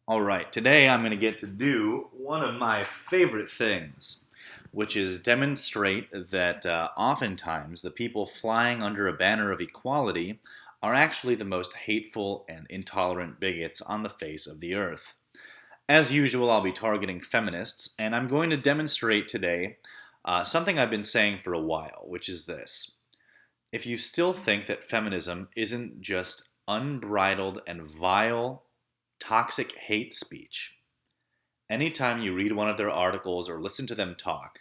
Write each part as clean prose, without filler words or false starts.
All right, today I'm going to get to do one of my favorite things, which is demonstrate that oftentimes the people flying under a banner of equality are actually the most hateful and intolerant bigots on the face of the earth. As usual, I'll be targeting feminists, and I'm going to demonstrate today something I've been saying for a while, which is this. If you still think that feminism isn't just unbridled and vile, toxic hate speech, anytime you read one of their articles or listen to them talk,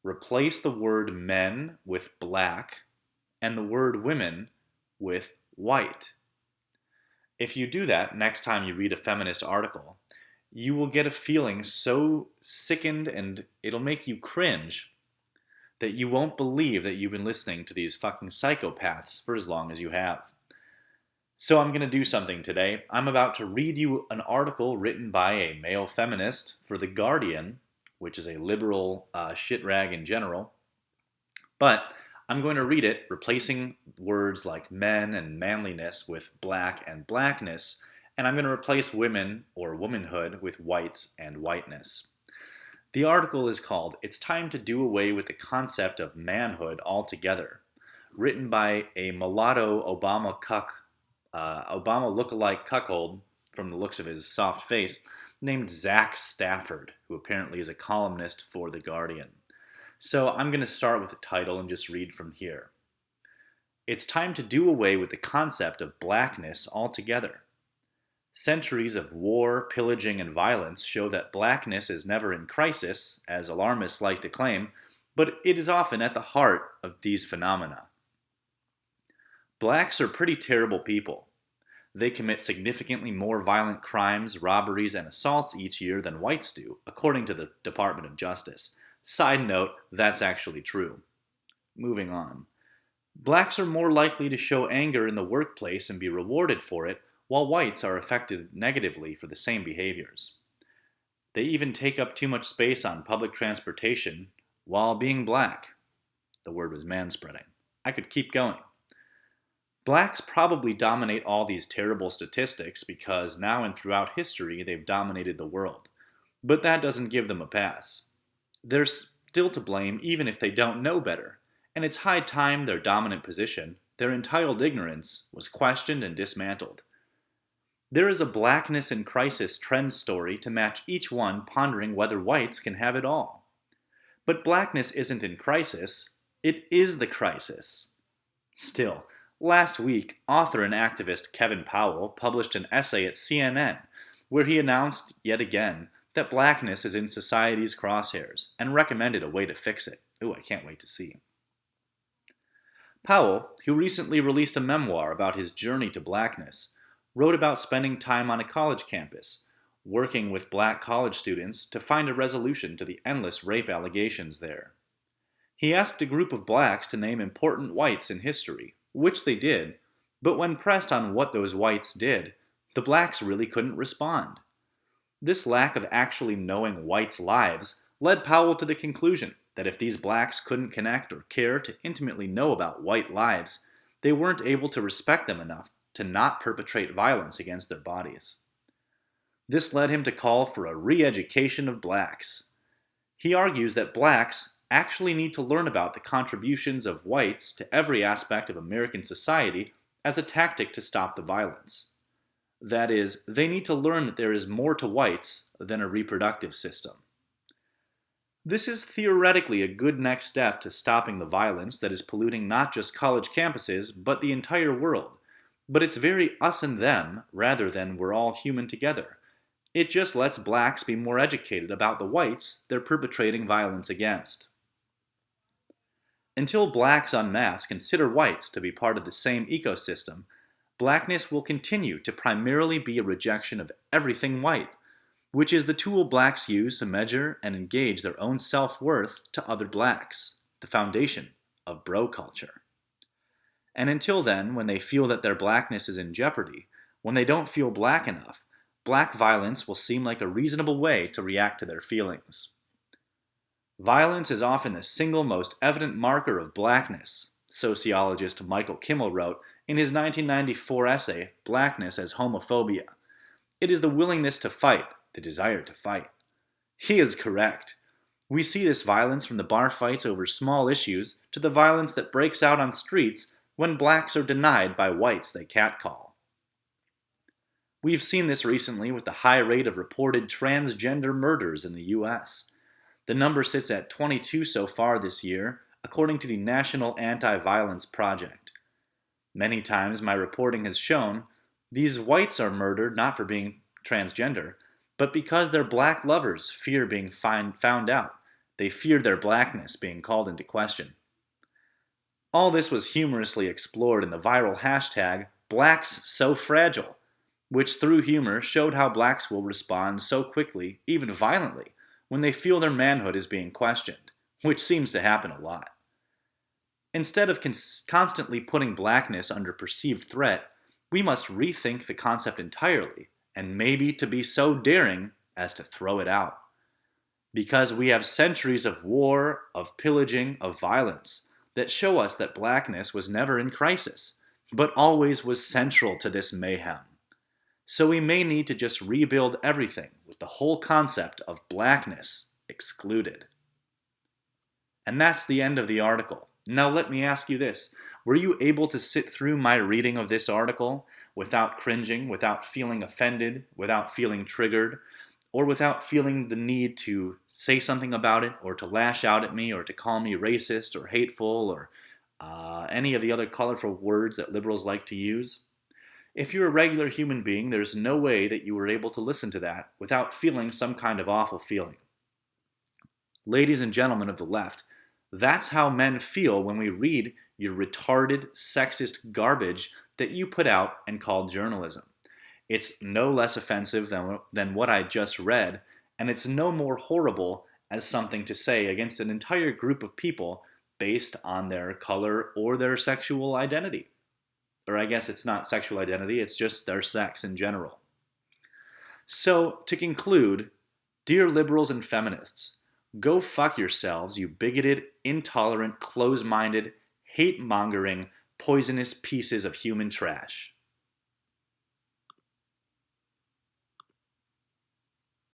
replace the word men with black and the word women with white. If you do that next time you read a feminist article, you will get a feeling so sickened and it'll make you cringe that you won't believe that you've been listening to these fucking psychopaths for as long as you have. So I'm going to do something today. I'm about to read you an article written by a male feminist for The Guardian, which is a liberal shit rag in general. But I'm going to read it, replacing words like men and manliness with black and blackness, and I'm going to replace women or womanhood with whites and whiteness. The article is called "It's Time to Do Away with the Concept of Manhood Altogether," written by a mulatto Obama lookalike cuckold, from the looks of his soft face, named Zach Stafford, who apparently is a columnist for The Guardian. So I'm going to start with the title and just read from here. It's time to do away with the concept of blackness altogether. Centuries of war, pillaging, and violence show that blackness is never in crisis, as alarmists like to claim, but it is often at the heart of these phenomena. Blacks are pretty terrible people. They commit significantly more violent crimes, robberies, and assaults each year than whites do, according to the Department of Justice. Side note, that's actually true. Moving on. Blacks are more likely to show anger in the workplace and be rewarded for it, while whites are affected negatively for the same behaviors. They even take up too much space on public transportation while being black. The word was manspreading. I could keep going. Blacks probably dominate all these terrible statistics because now and throughout history they've dominated the world. But that doesn't give them a pass. They're still to blame even if they don't know better, and it's high time their dominant position, their entitled ignorance, was questioned and dismantled. There is a blackness in crisis trend story to match each one pondering whether whites can have it all. But blackness isn't in crisis, it is the crisis. Still, last week, author and activist Kevin Powell published an essay at CNN where he announced, yet again, that blackness is in society's crosshairs and recommended a way to fix it. Ooh, I can't wait to see. Powell, who recently released a memoir about his journey to blackness, wrote about spending time on a college campus, working with black college students to find a resolution to the endless rape allegations there. He asked a group of blacks to name important whites in history, which they did, but when pressed on what those whites did, the blacks really couldn't respond. This lack of actually knowing whites' lives led Powell to the conclusion that if these blacks couldn't connect or care to intimately know about white lives, they weren't able to respect them enough to not perpetrate violence against their bodies. This led him to call for a re-education of blacks. He argues that blacks actually need to learn about the contributions of whites to every aspect of American society as a tactic to stop the violence. That is, they need to learn that there is more to whites than a reproductive system. This is theoretically a good next step to stopping the violence that is polluting not just college campuses, but the entire world. But it's very us and them rather than we're all human together. It just lets blacks be more educated about the whites they're perpetrating violence against. Until blacks en masse consider whites to be part of the same ecosystem, blackness will continue to primarily be a rejection of everything white, which is the tool blacks use to measure and engage their own self-worth to other blacks, the foundation of bro culture. And until then, when they feel that their blackness is in jeopardy, when they don't feel black enough, black violence will seem like a reasonable way to react to their feelings. Violence is often the single most evident marker of blackness, sociologist Michael Kimmel wrote in his 1994 essay, Blackness as Homophobia. It is the willingness to fight, the desire to fight. He is correct. We see this violence from the bar fights over small issues to the violence that breaks out on streets when blacks are denied by whites they catcall. We've seen this recently with the high rate of reported transgender murders in the U.S. The number sits at 22 so far this year, according to the National Anti-Violence Project. Many times my reporting has shown these whites are murdered not for being transgender, but because their black lovers fear being found out. They feared their blackness being called into question. All this was humorously explored in the viral hashtag #BlacksSoFragile, which through humor showed how blacks will respond so quickly, even violently, when they feel their manhood is being questioned, which seems to happen a lot. Instead of constantly putting blackness under perceived threat, we must rethink the concept entirely, and maybe to be so daring as to throw it out. Because we have centuries of war, of pillaging, of violence that show us that blackness was never in crisis, but always was central to this mayhem. So we may need to just rebuild everything with the whole concept of blackness excluded. And that's the end of the article. Now let me ask you this. Were you able to sit through my reading of this article without cringing, without feeling offended, without feeling triggered, or without feeling the need to say something about it, or to lash out at me, or to call me racist or hateful, or any of the other colorful words that liberals like to use? If you're a regular human being, there's no way that you were able to listen to that without feeling some kind of awful feeling. Ladies and gentlemen of the left, that's how men feel when we read your retarded, sexist garbage that you put out and call journalism. It's no less offensive than what I just read, and it's no more horrible as something to say against an entire group of people based on their color or their sexual identity. Or I guess it's not sexual identity, it's just their sex in general. So, to conclude, dear liberals and feminists, go fuck yourselves, you bigoted, intolerant, close-minded, hate-mongering, poisonous pieces of human trash.